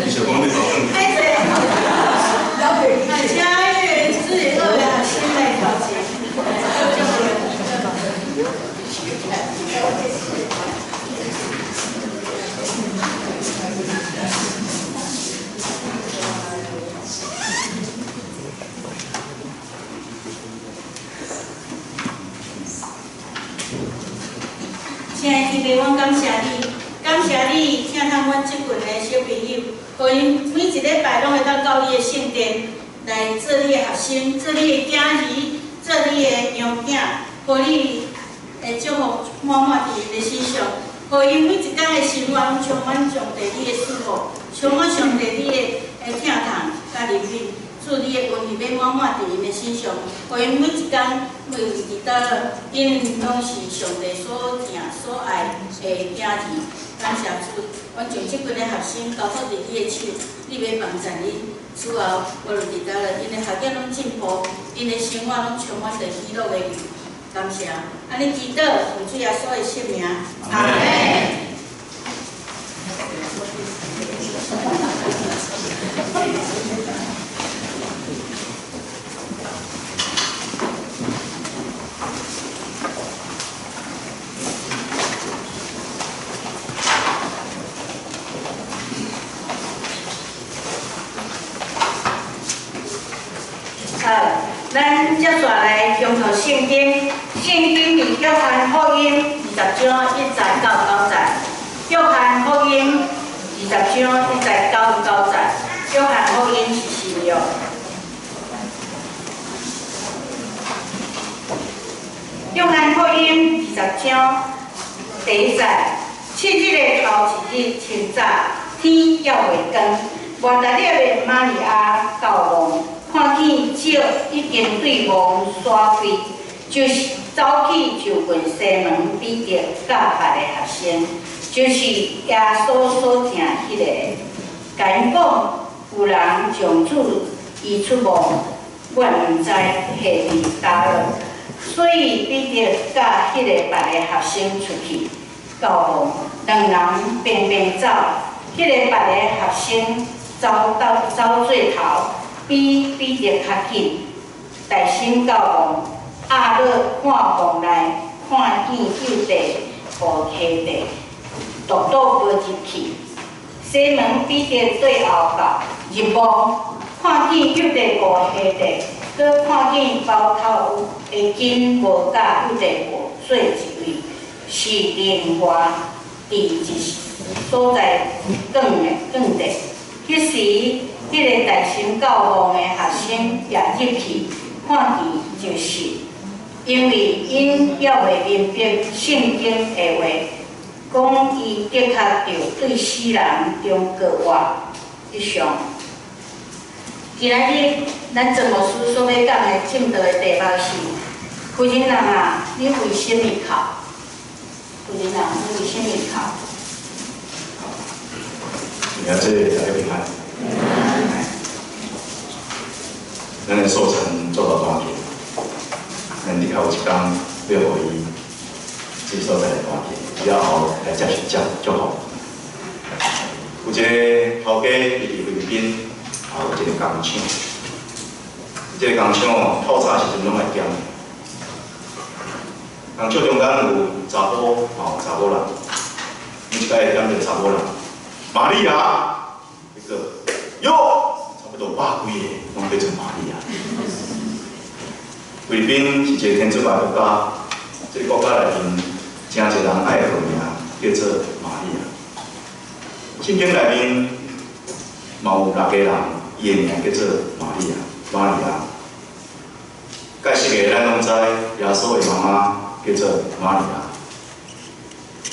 你小光那早上。哎对，哎，请那个自己做呀，心态调节。亲爱的弟弟，我感谢你，感谢你请通阮即群的小朋友，互因每一礼拜拢会当到你的圣殿来做你的学生，做你的囝儿，做你的娘囝，互你会祝福满满伫因的身上，互因每一天的生活拢充满上帝你的祝福，充满上帝你的疼痛甲怜悯。祝你的恩惠要满满伫因的身上，互因每一天每伫倒，因拢是上帝所疼所爱的囝儿。感谢主，阮将即群的学生交托伫你的手，你要帮助因。此后，无论伫倒了，因的学业拢进步，因的生活拢充满着喜乐的语。感谢，安尼祈祷，奉主耶稣的圣名，阿门。咱接下来中读圣经，圣经是约翰福音20章1节到9节，约翰福音20章1节到9节，约翰福音是新约。约翰福音20章第1节，7日的头一日清早，天要未光，抹大拉的玛利亚到望。看见石已经对望刷开，就是走去就问西门彼得甲别个学生，就是耶稣所听迄个，甲因讲有人将主移出望，我毋知下伫倒落。所以彼得甲迄个别个学生出去到望，两人并并走，迄个别个学生走最头。比彼得较紧，大心到望，压落看望内，看见右地无溪地，独倒飞入去。西门彼得对后到入望，看见右地无溪地，搁看见包头的筋无甲右地无做一位，是另外伫一所在更地。迄时。迄个大心到望的学生也入去看见，就是因为因还未明白圣经的话，讲伊的确着对死人中国活一项。今仔日咱郑牧师所要讲的正道的题目是：夫人人啊，你为什么哭？夫人人，你为什么哭？你看这大家平安。咱的寿辰做到大天，咱日后有一天要互伊这所在的大天，只要好来接受就好。有一个头家伫菲律宾，有一个工厂，这个工厂透早时阵拢会点。工厂中间有查甫，查某人，每一摆会点着查某人。玛利亚，一个哟。差不多100几个，拢变成玛利亚。菲律宾是一个天主教国家，这个国家内面真侪人爱个名叫做玛利亚。圣经内面嘛有6个人，伊个名叫做玛利亚。玛利亚，介绍个咱拢知，耶稣的妈妈叫做玛利亚。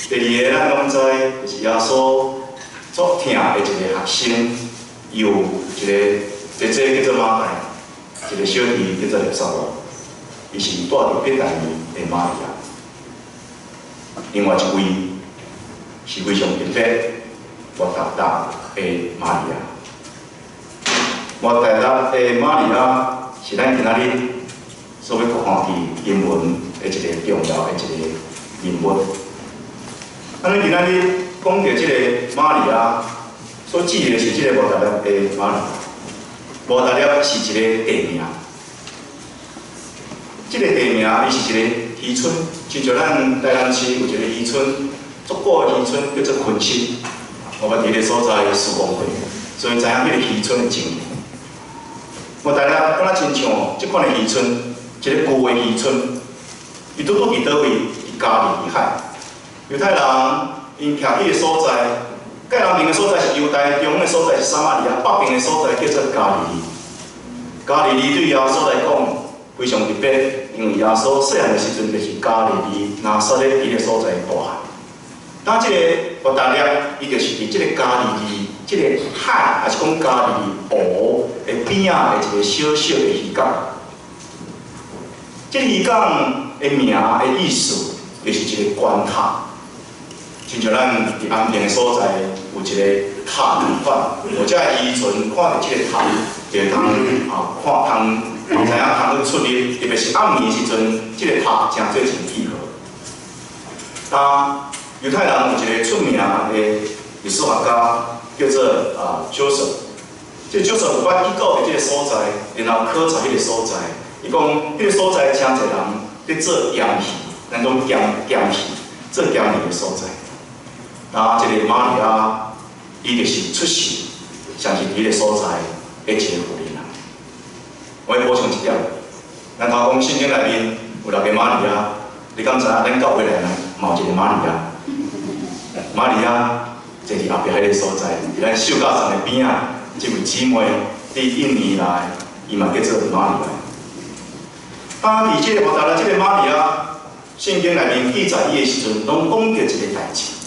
第二个咱拢知，就是耶稣足疼的一个学生。有一个姐姐叫做马大，一个小弟叫做利撒罗，伊是住伫伯大尼的玛利亚。另外一位是非常特别、活达达的玛利亚。活达达的玛利亚是咱今仔日所要看见英文的一个重要的一个人物。咱今仔日讲到这个玛利亚。所指的是即个无达列的马里。无达列是一个地名，即个地名伊是一个渔村，亲像咱台南市有一个渔村，足古的渔村叫做昆溪，我捌伫个所在施工过，所以知影迄个渔村的情形。无达列敢若亲像即款的渔村，一个旧的渔村，伊拄伫倒位？伊加利海。犹太人因徛迄个所在，盖南边的所在是犹太，中央的所在是撒玛利亚，北边的所在叫做加利利。加利利对耶稣来讲非常特别，因为耶稣细汉的时阵就是加利利拿撒勒伊个所在大汉。当即个伯达列，伊就是伫即个加利利、即个海，还是讲加利利湖的边仔的一个小小的渔港。即个渔港的名的意思，就是一个关塔。亲像咱伫安平的所在有一个塔同款，或者渔船看到即个塔，就通知影通去出入，特别是暗暝时阵，即个塔真做真契合。犹太人有一个出名的历史学家叫做Joseph， 即 Joseph 有捌去到的即个所在，然后考察迄个所在，伊讲迄个所在真侪人咧做盐戏，咱讲盐戏，做盐戏的所在。即个玛利亚，伊就是出世，像是伫个所在的一个妇人人。我要补充一点，咱头讲圣经内面有6个玛利亚，你敢知影咱教会内面嘛有一个玛利亚？玛利亚坐伫后壁迄个所在，伫咱秀教场的边仔，即位姊妹伫印尼来，伊嘛叫做玛利亚。伫即个伯达拉，即个玛利亚，圣经内面记载伊的时阵，拢讲着一个代志。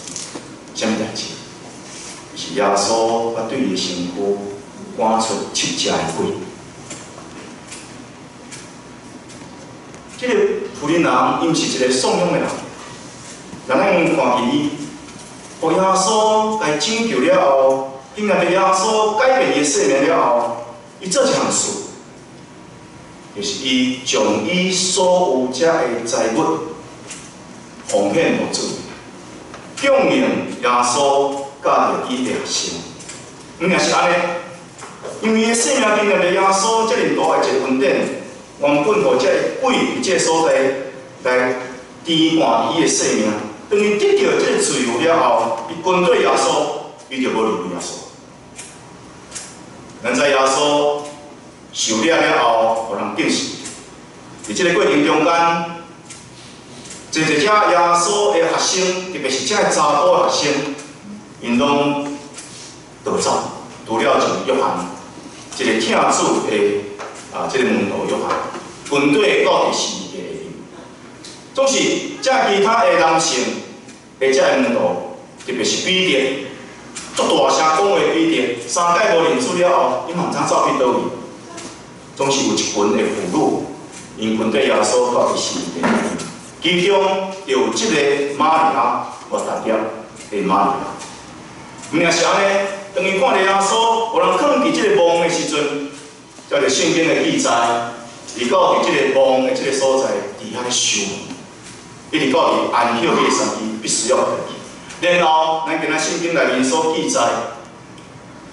什么代志？是耶稣捌对伊的身躯赶出7只的鬼。这个妇人人，伊毋是一个丧养的人，咱看见伊，互耶稣来拯救了后，因为耶稣改变伊的生命了后，伊做一项事，就是伊将伊所有遮的财物奉献无主。供应耶稣甲着伊的生，毋也是安尼，因为伊生命经历着耶稣遮尔大的一个恩典，原本互遮个鬼伫遮个所在来填满伊的生命，当伊得到这个自由了后，伊跟对耶稣，伊就无离开耶稣。咱知耶稣受了了后，互人敬死，伫这个过程中间。真侪只耶稣的学生，特别是这个查甫的学生，因拢逃走，除了就是约翰，一个听主的这个门徒约翰，军队到第4个的人，总是这其他的男性的这个门徒，特别是彼得，足大声讲话彼得，3届无认主了后，伊嘛毋知走去倒位，总是有一群的俘虏，因军队耶稣到第4个的人。其中就有即个玛利亚伯达列的玛利亚，毋也是安尼。当伊看到耶稣有人放伫即个墓的时阵，照着圣经的记载，伊到伫即个墓的即个所在，伫遐咧想，一直到伫安息日3日必须要回去。然后咱今仔圣经内面所记载，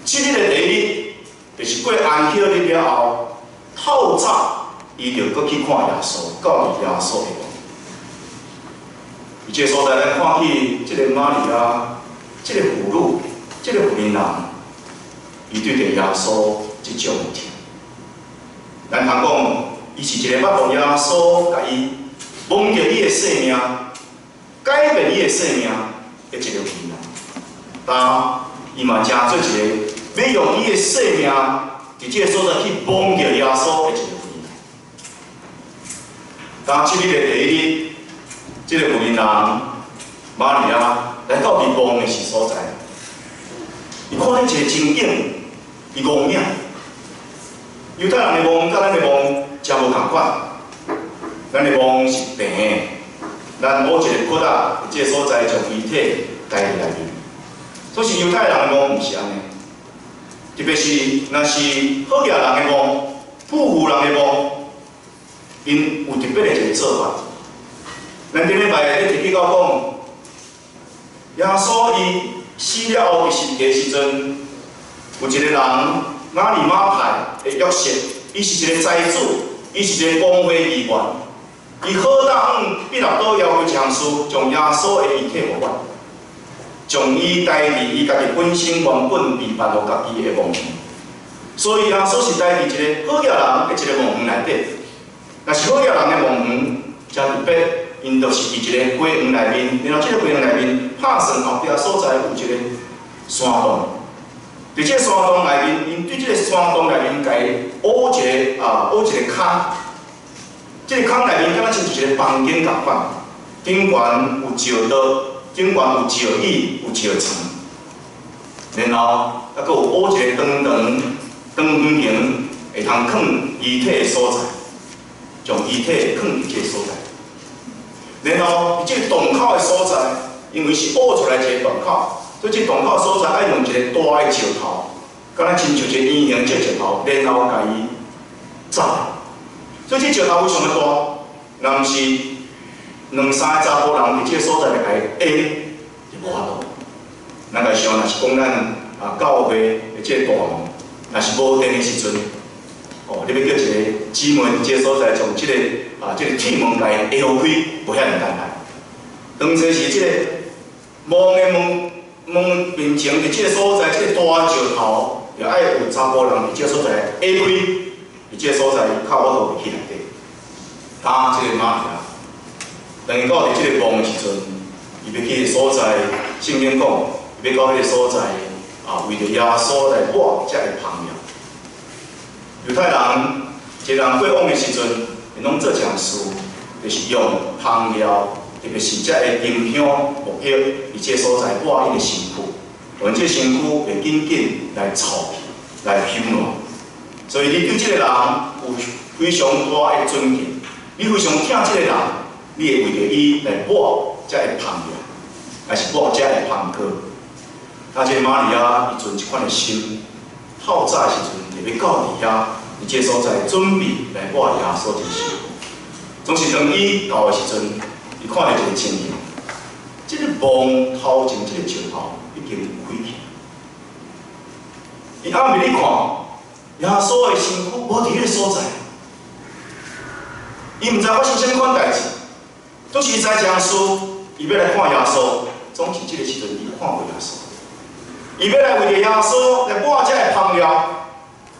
即日的第1日，就是过安息日了后，透早伊就搁去看耶稣，到伫耶稣的墓。即个所在，咱看起即个玛利亚，即个妇女，即个妇人人，伊对着耶稣即种听。咱通讲，伊是一个捌互耶稣甲伊蒙着伊的生命，改变伊的生命的一个妇人人。但伊嘛真做一个要用伊的生命，伫即个所在去蒙着耶稣的一个妇人人。当即日的第1日。即个妇人人玛利亚来到伫墓的所在，伊看到一个情景，伊戆命。犹太人的墓甲咱的墓真无同款，咱的墓是平的，咱某一个骨啊，即个所在将遗体带入内面。所以犹太人的墓毋是安尼，特别是若是好野人的墓、富户人的墓，因有特别的一个做法。咱顶礼拜咧提起到讲，耶稣伊死了后第10日的时阵，有一个人马里马派的约瑟，伊是一个财主，伊是一个光辉议员。伊好当彼拉多要求强士将耶稣的遗体还原，将伊代替伊家己本身原本被办落家己的墓园。所以耶稣是代替一个好野人的一个墓园内底。若是好野人的墓园，真特别，因就是伫一个花园内面，然后这个花园内面拍算后壁所在有一个山洞。伫这个山洞内面，因对这个山洞内面家挖一个坑。这个坑内面敢若像是一个房间共款，顶悬有石刀，顶悬有石椅，有石床，然后还佫有挖一个长形，会通放遗体的所在，将遗体放伫这个所在。然后这个洞口的所在，因为是挖出来一个洞口，所以这洞口的所在爱用一个大的石头，敢若亲像一个圆形这个石头，然后甲伊扎。所以这石头非常的大，若毋是两三个查甫人伫这个所在来下，就无法度。咱来想，若是讲咱教会的这个大门，若是无电的时阵，你要叫一个姊妹伫这个所在将这个铁门来下开，无遐尔简单。当初是这个门的门面前伫这个所在，这个大石头，要爱有查甫人伫这个所在下开。伫这个所在，靠我头入去内底，打这个马利亚。等于到伫这个墓的时阵，伊要去的所在，圣经讲，伊要到迄个所在，为着耶稣来活，才会旁了。犹太人，一个人过往的时阵，因拢做一件事，就是用香料，特别是这个丁香、木叶，伫这个所在活伊个身躯，让这个身躯会紧紧来臭去，来香暖。所以你对这个人有非常大的尊敬，你非常疼这个人，你会为着伊来活，才会旁了，还是活才会旁过。啊，这个玛利亚伊存一款的心，透早的时阵就要到伫遐，伫这所在准备来活耶稣之时，总是当伊到的时阵，伊看到一个情形，这个墓头前这个石头已经开去，伊暗暝你看。耶稣的身躯无伫迄个所在，伊毋知发生啥物款代志，总是伊知一件事，伊要来看耶稣，总是即个时阵伊看过耶稣，伊要来为着耶稣来抹这个香料，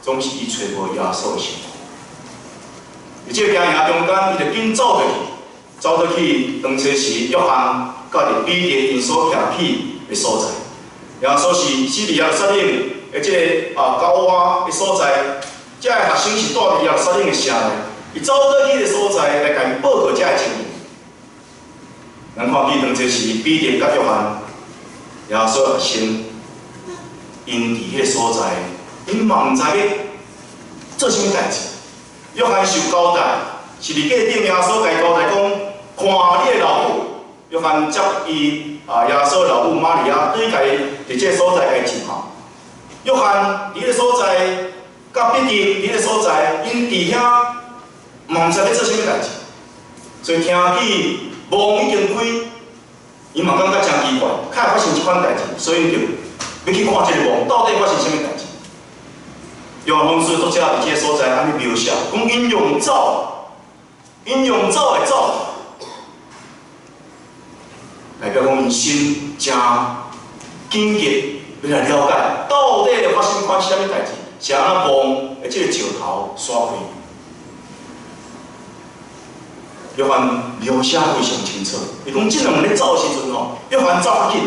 总是伊找无耶稣的身躯。伫即个行程中间，伊就紧走倒去当初是约翰甲着彼得因所徛起的所在，耶稣是死伫耶路撒冷。而这个高洼的所在，这个学生是住伫耶路撒冷的城内，伊走倒去的所在来甲伊报告这个情形。咱看见当初是彼得甲约翰，耶稣学生，因伫迄个所在，因嘛毋知要做啥物代志。约翰受交代，是伫架顶耶稣甲伊交代讲，看你的老母。约翰接伊耶稣的老母玛利亚，对家伫这个所在甲伊接下。约翰伫个所在，甲彼得伫个所在，因伫遐嘛毋知要做啥物代志，所以听起墓已经开，伊嘛感觉真奇怪，较会发生即款代志，所以就要去看即个墓到底发生啥物代志。约翰福音作者伫即个所在安尼描写，讲因用走的走，代表讲因心真紧急。要来了解到底会发生款啥物代志，是安怎墓的这个石头刷开。约翰描写非常清楚，伊讲这两个咧走的时阵约翰走较紧，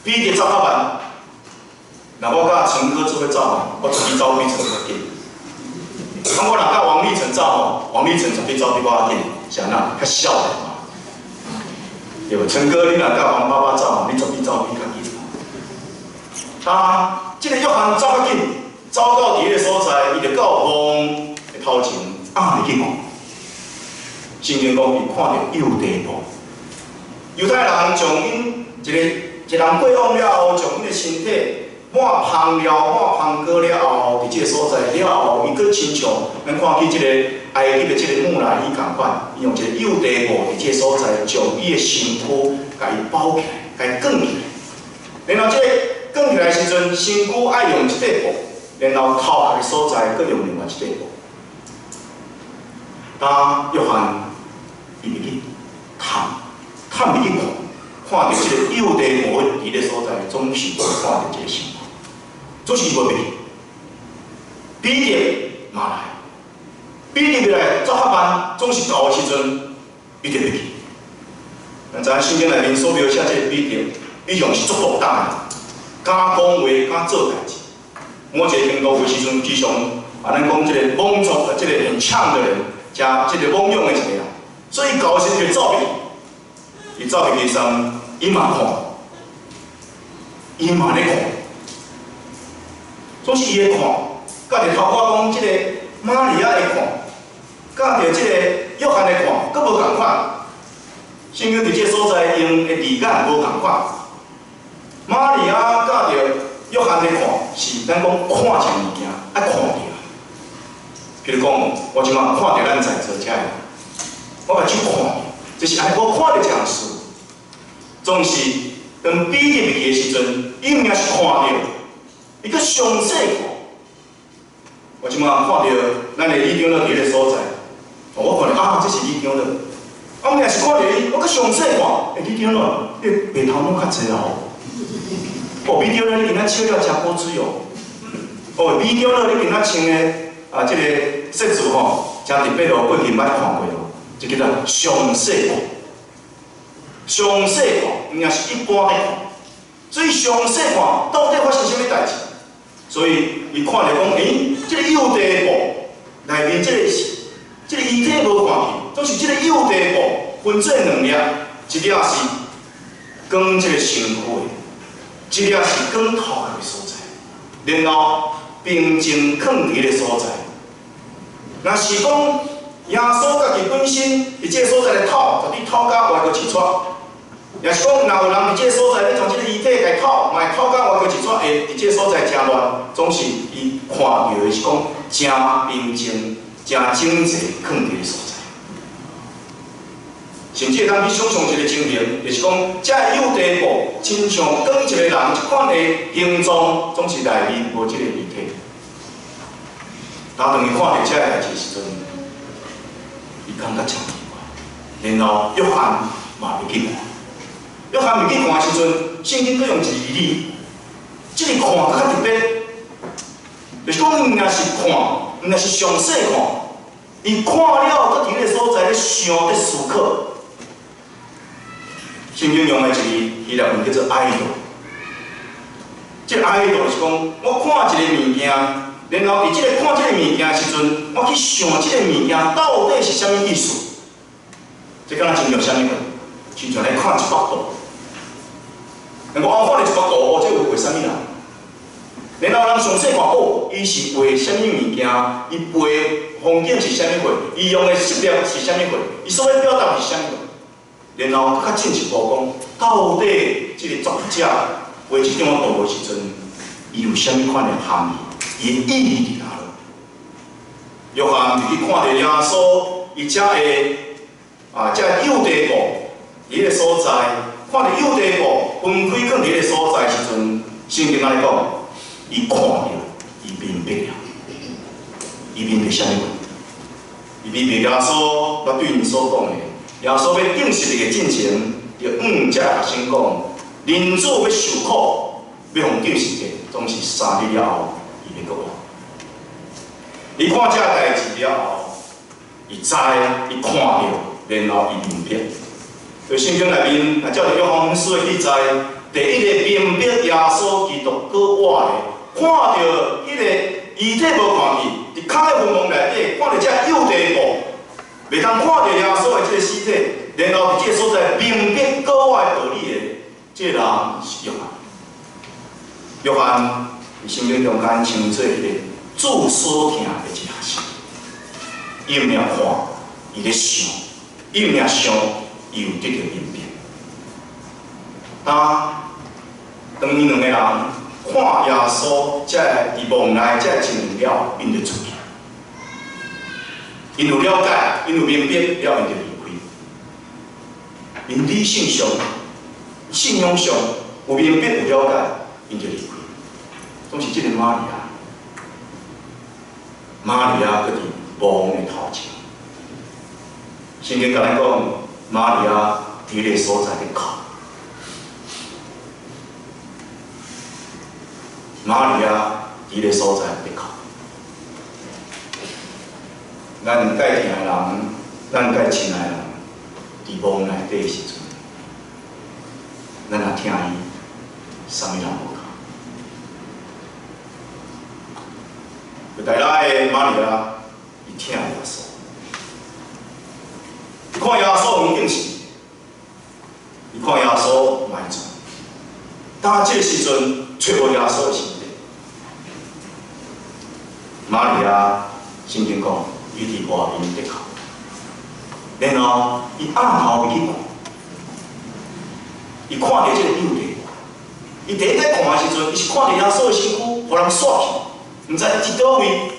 彼得走较慢。若我甲陈哥做伙走我绝对走比陈哥紧。我若甲王立成走王立成绝对走比我紧，是安那较少的嘛。对无？陈哥，你若甲王爸爸走你绝对走比较紧。这个约翰走较紧，走到伫个所在，伊就到墓的头前暗入去看。圣经讲，伊看到有地墓。犹太人将因一人过往了后，将因的身体抹香料、抹香膏了后，伫即个所在了后，伊佫亲像咱看见即个埃及的即个木乃伊共款，伊用一个有地墓伫即个所在，将伊的身躯甲伊包起来，甲伊卷起来，然后即个卷起来时阵，身躯爱用一块布，然后头壳的所在搁用另外一块布。当约翰伊入去探入去看到即个幼地无伫咧所在，总是看到即个情况，总是无入去。彼得嘛来，彼得入来走较慢，总是到的时阵，伊就入去。咱知影圣经内面所描写即个彼得，伊向是足独当的，敢讲话，敢做代志。某一个程度的时阵，只像咱讲即个莽撞，即个很呛的人，加即个莽勇的一个人，所以到时就走入去。伊走入去时，伊嘛看，伊嘛咧看，总是伊咧看，甲着头壳讲即个玛利亚会看，甲着即个约翰会看，佫无共款。圣经伫即个所在用的字眼无共款。玛利亚甲着约翰咧看，是咱讲看一个物件，爱看着。譬如讲，我即马看着咱在座遮个，我把手看，就是安尼，我看着这样事。总是当彼得入去的时阵，伊毋是看着，伊搁详细看。我即马看到咱的李长老伫咧所在，我看到啊，这是李长老。啊，毋是看到伊，我搁详细看，李长老，你白头毛较济哦。哦，李长老你今仔笑了真古锥哦。哦，李长老你今仔穿的即个设置吼，真特别哦，过去捌看过哦，就叫做详细看。详细看，毋是一般咧看，所以详细看到底发生啥物代志？所以伊看着讲，即个幼地布内面即个遗体无看去，总是即个幼地布分做两粒，一粒是讲即个身躯的，一粒是讲头壳的所在，然后平静放伫个所在。若是讲耶稣家己本身伫即个所在的头，就伫头壳外个一撮。也是讲，若有人伫即个所在，你从即个遗体来透，嘛透到外个一撮，会伫即个所在真乱，总是伊看到的是讲真平静、真整齐放伫个所在。甚至咱去想象一个情形，就是讲，遮个幼地布亲像讲一个人一款的形状，总是内面无即个遗体。当伊看到遮个代志时阵，伊感觉真奇怪，然后约翰嘛入去看。约翰入去看的时阵，圣经佫用一个字，即个看佫较特别，就是讲，毋若是看，毋若是详细看，伊看了，佫伫迄个所在咧想、咧思考。圣经用的一个希腊文叫做 idol， 即个 idol 是讲，我看一个物件，然后伫即个看即个物件的时阵，我去想即个物件到底是啥物意思？即敢若亲像啥物款？亲像咧看一幅图。我看到一幅图，哦，这有画啥物人？然后人详细看，哦，伊是画啥物物件？伊画风景是啥物画？伊用的色料是啥物画？伊所要表达是啥物？然后较进一步讲，到底这个作者画这张图的时阵，伊有啥物款的含义？伊的意义伫哪里？约翰入去看到耶稣，伊遮的遮幼地布伊个所在。看到幼地布分开放伫个所在时阵，圣经安尼讲，伊看着，伊明白了，伊明白啥物？伊明白耶稣捌对因所讲的，耶稣要定实个进前，要才学生讲，人子要受苦，要互定实个，总是3日了后，伊要搁活。伊看这代志了后，伊知，伊看着，然后伊明白。在圣经内面，照着约翰书的记载，第一个明白耶稣基督搁活的，看到迄个遗体无看去，伫脚的坟墓内底，看到遮幼地布，袂通看到耶稣的即个尸体，然后伫即个所在明白搁活的道理的，即个人是约翰。约翰伫圣经中间称做迄个主所听的一件事，伊毋尔看，伊咧想，伊毋尔想。伊有得到明白。当伊两个人看耶稣，才伫梦内才证明了，因就出去。因有了解，因有明白了，因就离开。因理性上、信仰上有明白有了解，因就离开。总是即个玛利亚，玛利亚搁伫亡的头前。圣经甲咱讲，玛利亚伫个所在咧哭。玛利亚伫个所在咧哭。咱介疼的人，咱介亲爱的人，伫亡内底的时阵，咱若听伊，啥物人无讲？大拉的玛利亚，伊听耶稣，伊看耶稣面顶时，伊看耶稣埋葬。当这个时阵，找无耶稣的身体，玛利亚圣经讲，伊伫外面伫哭，然后伊暗头去看，伊看到这个幼弟，伊第一摆看的时阵，伊是看到耶稣的身躯，互人刷去，毋知伫倒位。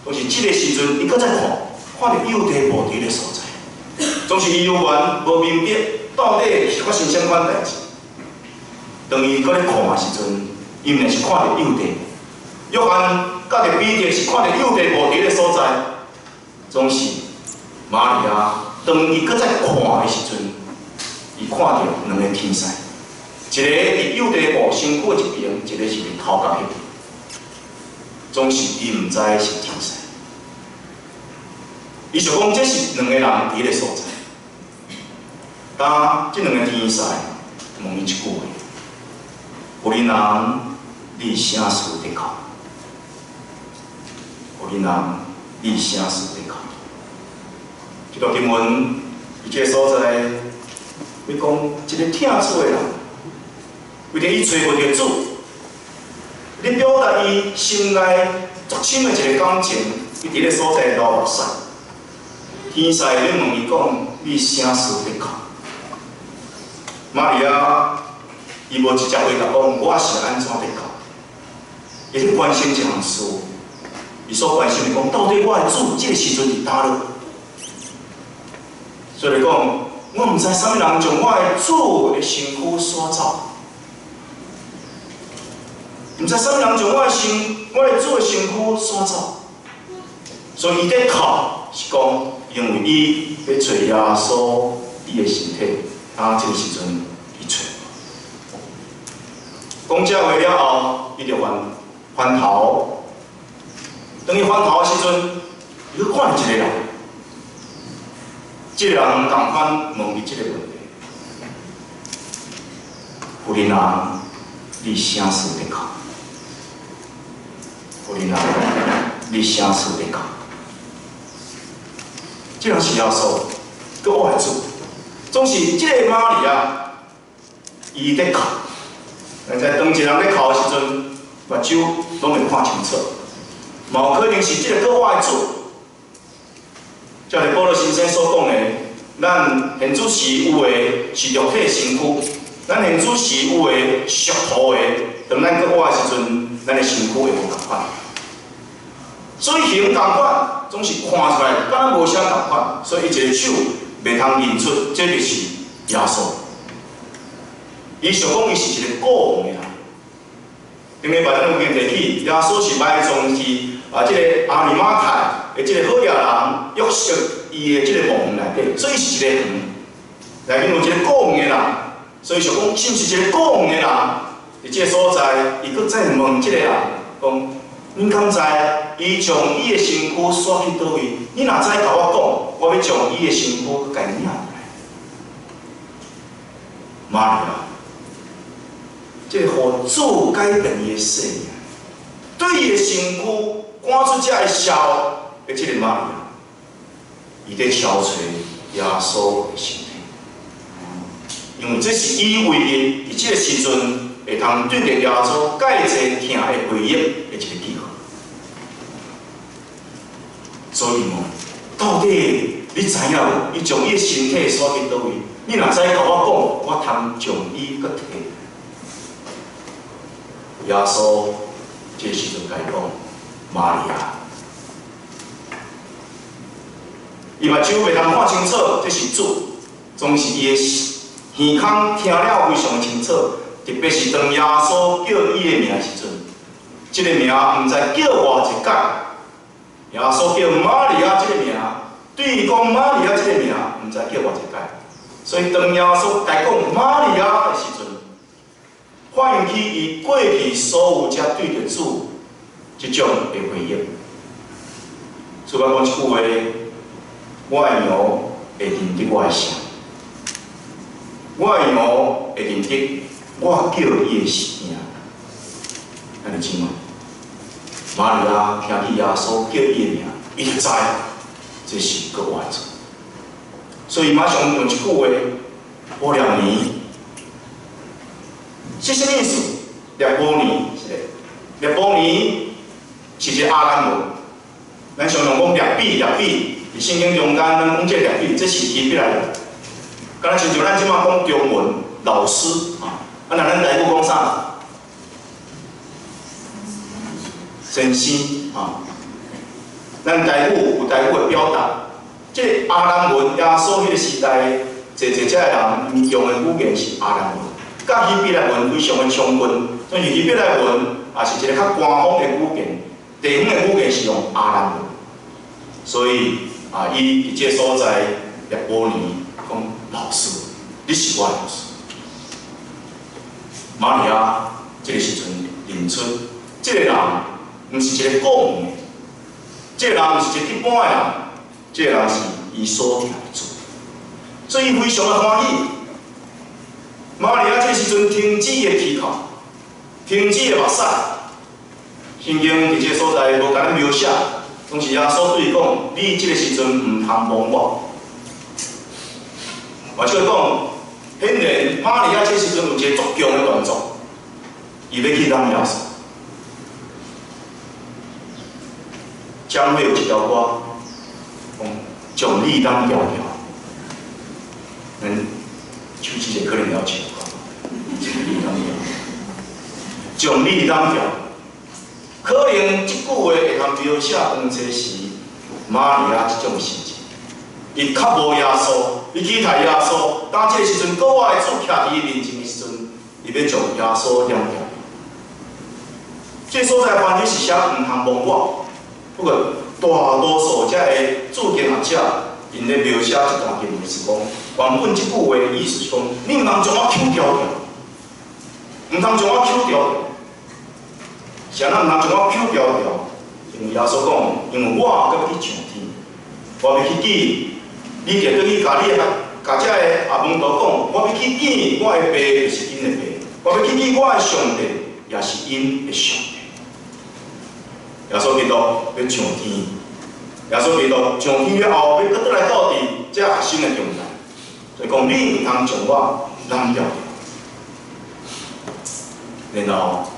就是这个时阵，伊搁再看，看到幼弟无伫个所在，总是伊犹原无明白到底是发生啥款代志。当伊搁咧看的时阵，伊毋是看到幼弟，约翰甲着彼得是看到幼弟无伫个所在，总是玛利亚当伊搁再看的时阵，伊看到两个天使，一个伫幼弟无身躯一边，一个是伫头壳迄边。总是伊毋知是天使，伊想讲这是两个人伫个所在。当这两个天使问伊一句话：“有恁人，你啥事伫哭？有恁人，你啥事伫哭？”这段经文，伊这个所在，要讲一个疼主的人，为着伊找无着主。你表达伊心内足深的一个感情，伊伫个所在流目屎。天使咧问伊讲：“你啥事伫哭？”玛利亚伊无直接回答讲：“我是安怎伫哭？”伊咧关心一项事，伊所关心的讲：到底我的主这个时阵伫倒落？所以讲，我毋知啥物人将我的主的身躯刷走。毋知啥物人将我的主的身躯刷走，所以伊在哭是讲，因为伊要找耶稣伊的身体，当这个时阵伊找。讲这话了后，伊就翻头，当伊翻头的时阵，伊去看一个人，这个人同款问伊这个问题：有恁人，你啥事伫哭？有恁人，你啥事伫哭？这人是耶稣，搁我的主，总是这个玛利亚，伊伫哭。但在当一个人咧哭的时阵，目睭拢会看清楚，嘛有可能是这个搁我的主。照着保罗先生所讲的，咱现主是有的是肉体身躯，咱现主是有的属土的，当咱搁我的时阵，咱的身躯会无同款。所以形同款，总是看出来敢若无啥同款，所以伊一个手袂通认出这就是耶稣。伊想讲伊是一个过往的人，因为别人有经提起，耶稣是埋葬去这个阿里马太的这个好野人约瑟伊的这个墓内底，所以是一个内面有一个过往的人，所以想讲是毋是一个过往的人？伫这个所在，伊搁再问这个人讲。恁敢知伊将伊的身躯刷去倒位？你若知甲我讲，我要将伊的身躯甲伊领来。玛利亚，这互主改变伊的生命，对伊的身躯赶出这个笑的这个玛利亚，伊在敲找耶稣的身体，因为这是伊唯一伫这个时阵会通对着耶稣介济疼的回忆的一个记号。所以问，到底你知影无？伊将伊的身体刷去倒位？你若知甲我讲，我通将伊搁摕。耶稣这时阵甲伊讲，玛利亚，伊目睭袂通看清楚，这是主，总是伊的耳孔听了非常清楚，伫特别是当耶稣叫伊的名的时阵，这个名毋知叫偌一届。耶稣叫玛利亚这个名，对伊讲玛利亚这个名，毋知叫偌一届。所以当耶稣该讲玛利亚的时阵，反映起伊过去所有遮对着主即种的回应。所以我讲一句话，我的羊会认得我的声，我的羊会认得我叫伊的声，安尼真吗？玛利亚听见耶稣叫伊的名，伊就知这是个我的主。所以马上用一句话：波两年，是啥意思？列波年是嘞，列波年是一个阿兰文，咱常用讲列比，伫圣经中间咱讲这列比，这是希伯来文。敢若亲像咱即马讲中文老师啊，啊那咱台语讲啥？先生啊，咱台语有台语的表达。这阿兰文，耶稣迄个时代，侪遮个人用的语言是阿兰文，甲希伯来文非常的相近。所以希伯来文也是一个较官方的语言，地方的语言是用阿兰文。所以伊伫这所在列波尼讲老师，你是我的老师。玛利亚这个时阵认出，这个人毋是一个故意的，这个人毋是一个一般的人。这个人是伊所听的主，所以伊非常的欢喜。玛利亚这时阵停止的祈求，停止的目屎。圣经伫这所在无甲咱描写，拢是耶稣对伊讲：你这个时阵毋通忘我。或者讲，显然玛利亚这时阵有一个足强的动作，伊要去当耶稣。将会有一条歌。将你当摇摇，咱手机也可能要唱将你当摇，将你当摇，可能即句话会通描写当初时玛利亚即种心情。伊较无耶稣，伊期待耶稣，当这个时阵，国外的主徛伫伊面前的时阵，伊要将耶稣念掉。这所在翻译是写毋通忘我，不过。大多数遮个注经学者，因咧描写这段经文是讲，原本即句话的意思是讲，你毋通将我抽掉掉，毋通将我抽掉掉。啥人毋通将我抽掉掉？因为耶稣讲，因为我要去上天，我要去见，你就对去甲你甲遮个阿门徒讲，我要去见我的爸，就是因的爸；我要去见我的上帝，也是因的上帝。耶稣基督要上天，耶稣基督上天了后，要搁倒来到地，这核心的重点。所以讲，你毋通将我扔掉。然后，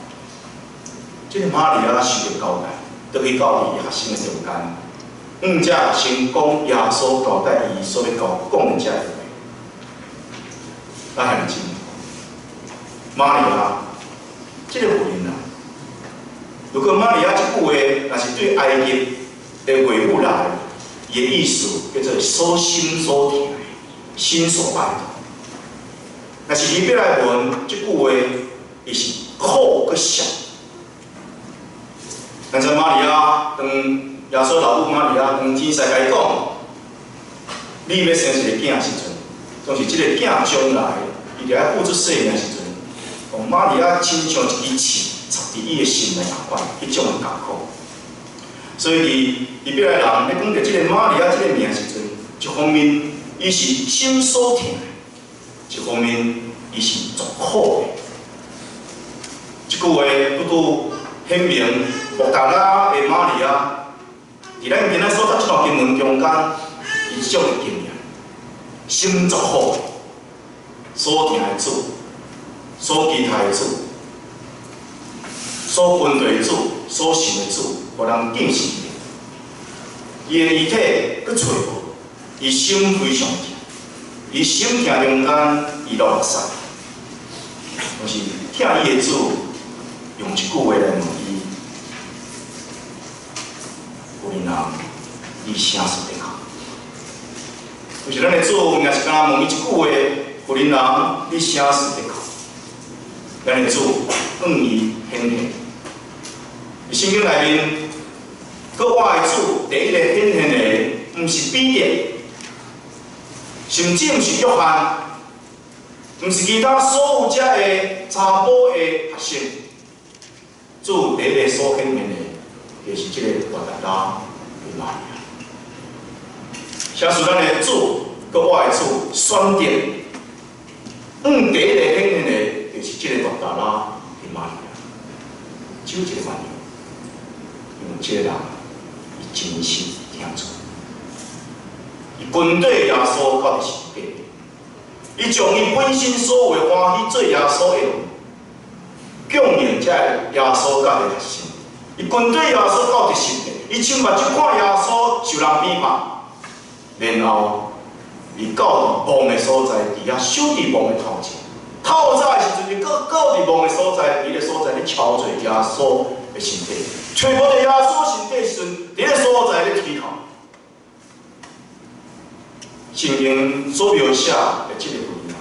这个玛利亚受到交代，倒去到伊核心的中间，才先讲耶稣交代伊所要讲的这个话。咱还唔知，玛利亚这个福音啊。如果玛利亚这句话，若是对埃及的话语来，伊的意思叫做所心所听、心所爱的。若是希伯来文这句话，伊是苦佮涩。但是玛利亚当耶稣老母玛利亚当天使甲伊讲，你要生一个囝时阵，总是这个囝将来，伊就要付出生命时阵，讲玛利亚亲像一支刺。插伫伊的心内同款，迄种艰苦。所以，伊别来人咧讲着即个玛利亚即个名时阵，一方面伊是心所疼，一方面伊是足苦的。即句话拄拄显明莫达拉的玛利亚，伫咱今仔所读即段经文中间，伊即种经验，心足苦，所疼的主，所期待的主。所跟对的主，所信的主，互人敬信。伊的遗体佫找无，伊心非常疼，伊心疼中间，伊落目屎，就是疼伊的主，用一句话来问伊：有人你啥事得好？就是咱的主，也是敢若问伊一句话：有人你啥事得好？咱的主愿意显现。圣经内面，搁我的主第一个显现的，毋是彼得，甚至毋是约翰，毋是其他所有遮的查甫的学生。主第一个所显现的，就是这个大大拉的玛利亚。写出咱的主，搁我的主选定，第一个显现的，就是这个大大拉的玛利亚。只有一个原因。因为这个人，伊真心听主，伊跟对耶稣到底是对，伊将伊本身所有的欢喜做耶稣的供应这耶稣甲的核心。伊跟对耶稣到底是对，伊亲目睭看耶稣受人逼骂，然后伊到伫墓的所在，伫遐守伫墓的头前。透早的时阵，伊到伫墓的所在，伊个所在咧敲做耶稣的身体。找无着耶稣身体时阵，伫个所在咧祈祷。圣经所描写的这个妇人啊，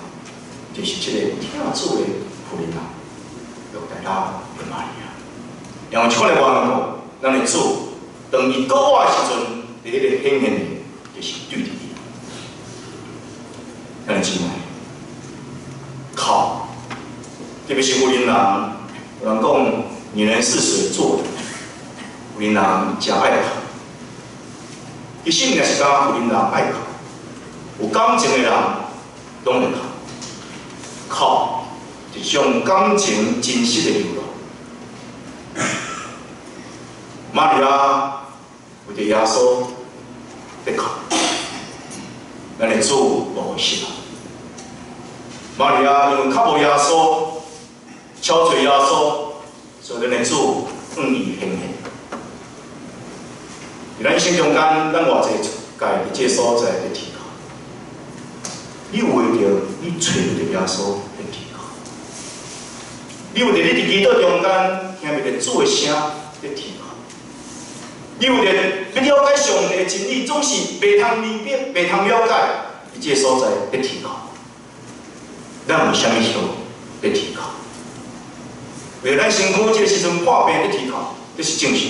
就是这个听主的妇人啊，约大拉的玛利亚。然后即款的话讲，咱的主当伊国外的时阵，第一个显现的，就是对伫伊。咱的姊妹，靠，特别是妇人人，有人讲女人是水做的。妇人人真爱哭，其实也是讲妇人人爱哭，有感情的人拢会哭，哭一种感情真实的流露。玛利亚为着耶稣在哭，咱的主无失望。玛利亚因为较无耶稣，超找耶稣，所以咱的主愿意显现。伫咱一生中间，咱偌济家伫这所在咧祈祷，你有为着你找着耶稣咧祈祷，你有着你伫祈祷中间听袂着主的声咧祈祷，你有着要了解上帝的真理，总是袂通明白、袂通了解，伫这所在咧祈祷，咱为虾米想咧祈祷？为咱身躯这个时阵破病咧祈祷，这是正常。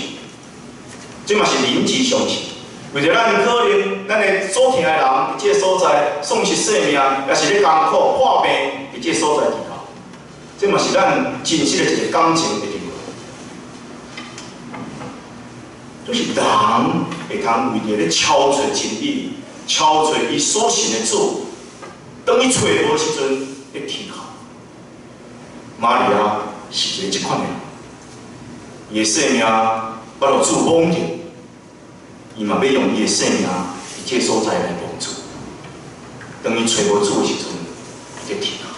这嘛是人之常情，为着咱可能咱的所疼的人伫这所在丧失生命，也是咧艰苦破病伫这所在祈祷，这嘛是咱真实的一个感情的流露。就是人会通为着咧超出真理，超出伊所信的主，当伊找无时阵咧祈祷。玛利亚是一个即款的人，伊的生命把落主蒙着。伊嘛要用伊的生命伫这所在来帮助。当伊找无主的时阵，在祈祷。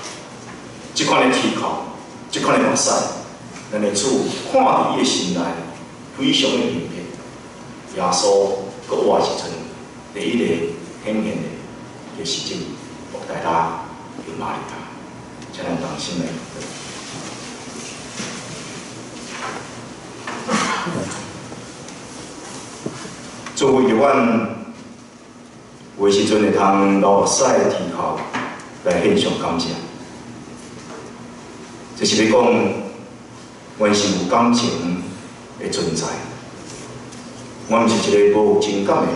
即款的祈祷，即款的目屎，咱的主看伫伊的心内，非常的明白。耶稣搁活的时阵，第一个显现的，就是这莫大拉跟玛利亚，才能当心来。作为着阮有时阵会通流目屎的祈祷来献上感谢，就是要讲，阮是有感情的存在，阮毋是一个无有情感的人。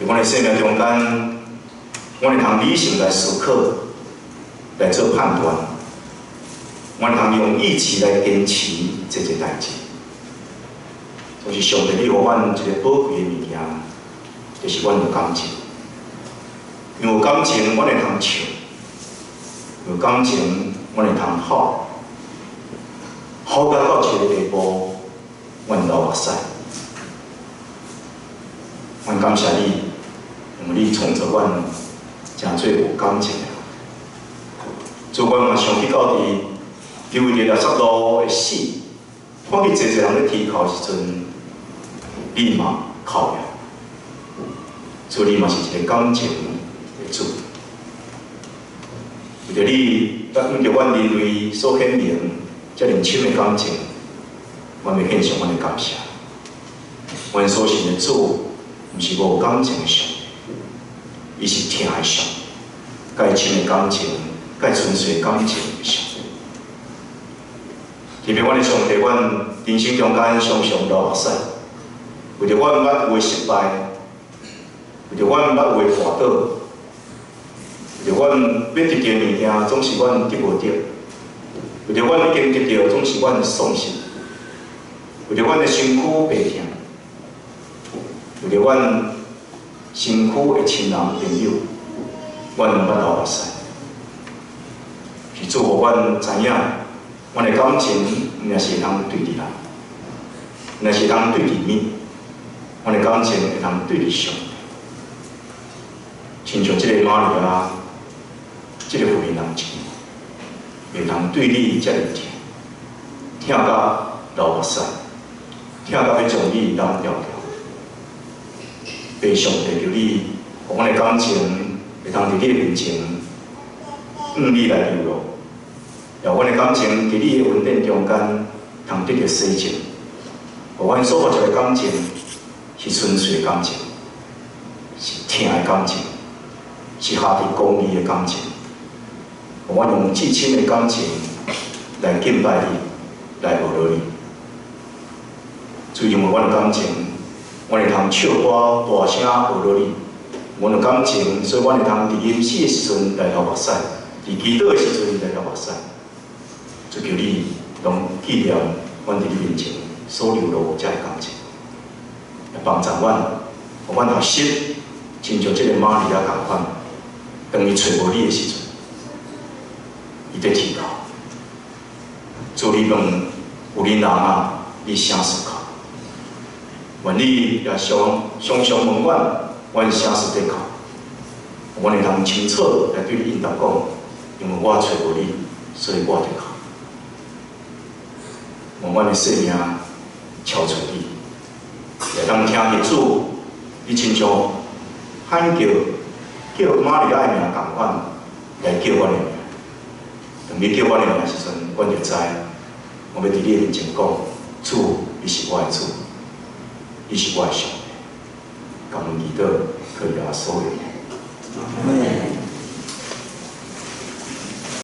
伫阮的生命中间，阮会通理性来思考，来做判断，阮会通用意志来坚持这件代志。就是上帝你予阮一个宝贵的物件，就是阮有感情。因为有感情，阮会通笑；有感情，阮会通好。好到一个地步，阮流目屎。阮感谢你，因为你创造阮真做有感情的人。做阮嘛想起到伫，因为着垃圾路会死，看见侪人咧祈祷时阵。立马靠呀，所以你嘛是一个感情的主。为着你，为着阮人类所显明遮尔深的感情，阮要献上阮的感谢。阮所信的主，毋是无感情的上帝，伊是疼的上帝，甲伊深的感情，甲伊纯粹的感情的上帝。特别阮的上帝，阮人生中间常常流目屎，为着阮捌有诶失败，为着阮捌有诶滑倒，为着阮要得到物件，总是阮得无到；为着阮已经得到，总是阮丧失；为着阮的身躯袂痛，为着阮身躯的亲人朋友，阮捌流目屎。是祝福阮知影，阮的感情毋是会通对伫人，毋是会通对伫物，阮的感情会通对伫上帝。亲像即个玛利亚，即个妇人人情，袂通对你遮尔痛，痛到流目屎，痛到要将你扔掉掉。被上帝求你，互阮的感情会通伫你的面前，你来流露。让阮的感情伫你的恩典中间，通得到洗净。互阮所付出的感情是纯粹的感情，是疼的感情，是下伫公义的感情。互阮用至亲的感情来敬拜你，来学落你。就因为阮的感情，阮会通唱歌大声学落你。阮的感情，所以阮会通伫吟诗的时阵来流目屎，伫祈祷的时阵来流目屎。就求你拢纪念阮伫你面前所流露遮个感情，来帮助阮，互阮学习，亲像即个玛利亚共款，当伊找无你的时阵，伊在祈祷，主你问有恁人啊，你啥事靠？愿你也常常问阮啥事在靠？阮会通清楚来对你应答讲，因为我找无你，所以我在靠。愿阮的生命超出你，也当听日主，你亲像喊叫玛利亚的名共款来叫阮的名。当你叫阮的名时阵，阮就知，我要伫你面前讲，主，你是我的主，你是我的上帝。感恩祈祷，可以耶稣的名。